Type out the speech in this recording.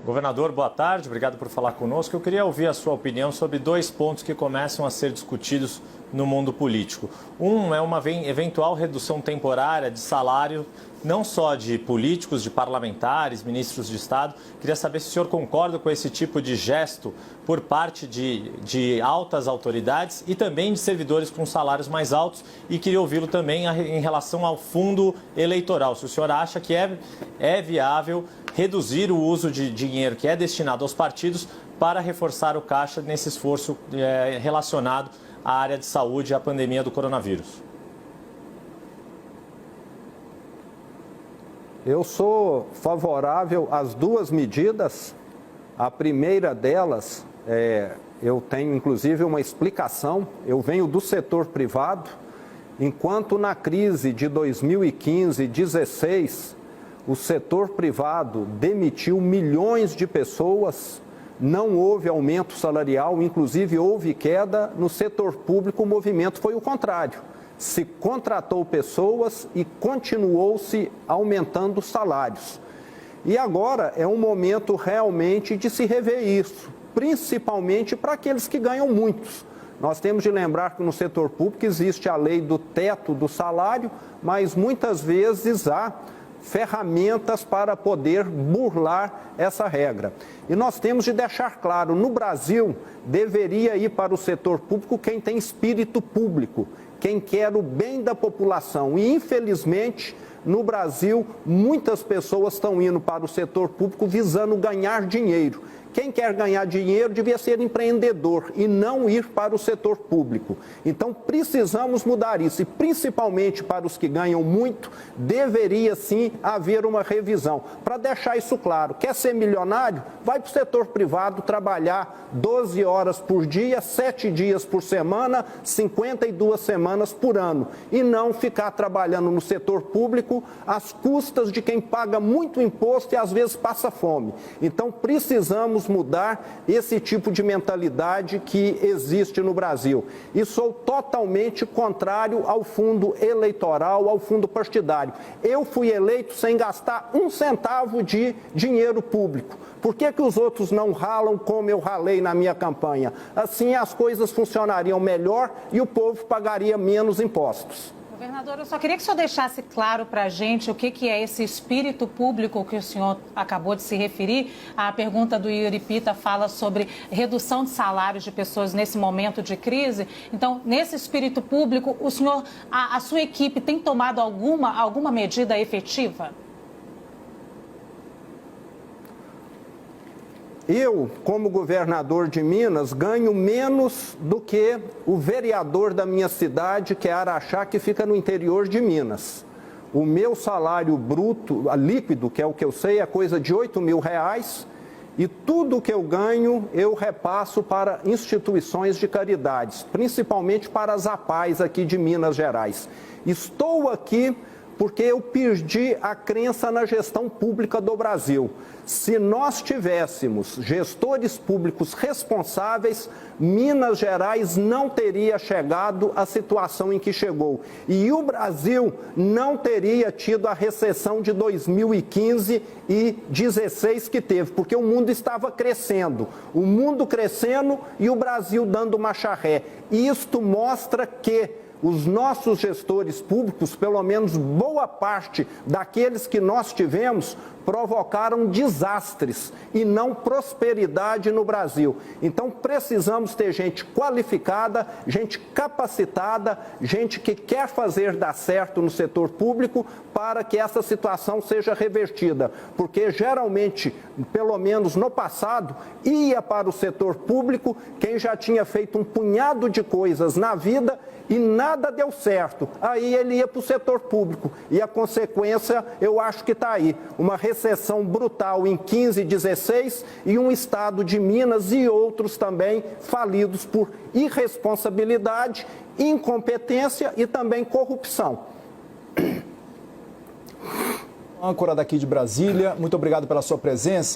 Governador, boa tarde, obrigado por falar conosco. Eu queria ouvir a sua opinião sobre dois pontos que começam a ser discutidos no mundo político. Um é uma eventual redução temporária de salário, não só de políticos, de parlamentares, ministros de Estado. Queria saber se o senhor concorda com esse tipo de gesto por parte de altas autoridades e também de servidores com salários mais altos. E queria ouvi-lo também em relação ao fundo eleitoral. Se o senhor acha que é viável reduzir o uso de dinheiro que é destinado aos partidos para reforçar o caixa nesse esforço relacionado à área de saúde e à pandemia do coronavírus. Eu sou favorável às duas medidas. A primeira delas, eu tenho inclusive uma explicação, eu venho do setor privado. Enquanto na crise de 2015 e 2016, o setor privado demitiu milhões de pessoas, não houve aumento salarial, inclusive houve queda. No setor público o movimento foi o contrário. Se contratou pessoas e continuou-se aumentando os salários. E agora é um momento realmente de se rever isso, principalmente para aqueles que ganham muitos. Nós temos de lembrar que no setor público existe a lei do teto do salário, mas muitas vezes há ferramentas para poder burlar essa regra. E nós temos de deixar claro, no Brasil, deveria ir para o setor público quem tem espírito público, quem quer o bem da população. E, infelizmente, no Brasil, muitas pessoas estão indo para o setor público visando ganhar dinheiro. Quem quer ganhar dinheiro devia ser empreendedor e não ir para o setor público. Então, precisamos mudar isso. E, principalmente para os que ganham muito, deveria sim haver uma revisão. Para deixar isso claro, quer ser milionário? Vai para o setor privado trabalhar 12 horas por dia, 7 dias por semana, 52 semanas por ano. E não ficar trabalhando no setor público às custas de quem paga muito imposto e às vezes passa fome. Então, precisamos mudar esse tipo de mentalidade que existe no Brasil. E sou totalmente contrário ao fundo eleitoral, ao fundo partidário. Eu fui eleito sem gastar um centavo de dinheiro público. Por que os outros não ralam como eu ralei na minha campanha? Assim as coisas funcionariam melhor e o povo pagaria menos impostos. Governador, eu só queria que o senhor deixasse claro para a gente o que é esse espírito público que o senhor acabou de se referir. A pergunta do Yuri Pita fala sobre redução de salários de pessoas nesse momento de crise. Então, nesse espírito público, o senhor, a sua equipe tem tomado alguma medida efetiva? Eu, como governador de Minas, ganho menos do que o vereador da minha cidade, que é Araxá, que fica no interior de Minas. O meu salário bruto, líquido, que é o que eu sei, é coisa de R$8.000, e tudo que eu ganho eu repasso para instituições de caridades, principalmente para as APAES aqui de Minas Gerais. Estou aqui porque eu perdi a crença na gestão pública do Brasil. Se nós tivéssemos gestores públicos responsáveis, Minas Gerais não teria chegado à situação em que chegou. E o Brasil não teria tido a recessão de 2015 e 2016 que teve, porque o mundo estava crescendo. O mundo crescendo e o Brasil dando marcha ré. Isto mostra que os nossos gestores públicos, pelo menos boa parte daqueles que nós tivemos, provocaram desastres e não prosperidade no Brasil. Então precisamos ter gente qualificada, gente capacitada, gente que quer fazer dar certo no setor público para que essa situação seja revertida. Porque geralmente, pelo menos no passado, ia para o setor público quem já tinha feito um punhado de coisas na vida e nada deu certo. Aí ele ia para o setor público. E a consequência, eu acho que está aí. Uma recessão brutal em 15 e 16 e um estado de Minas e outros também falidos por irresponsabilidade, incompetência e também corrupção. Âncora daqui de Brasília, muito obrigado pela sua presença.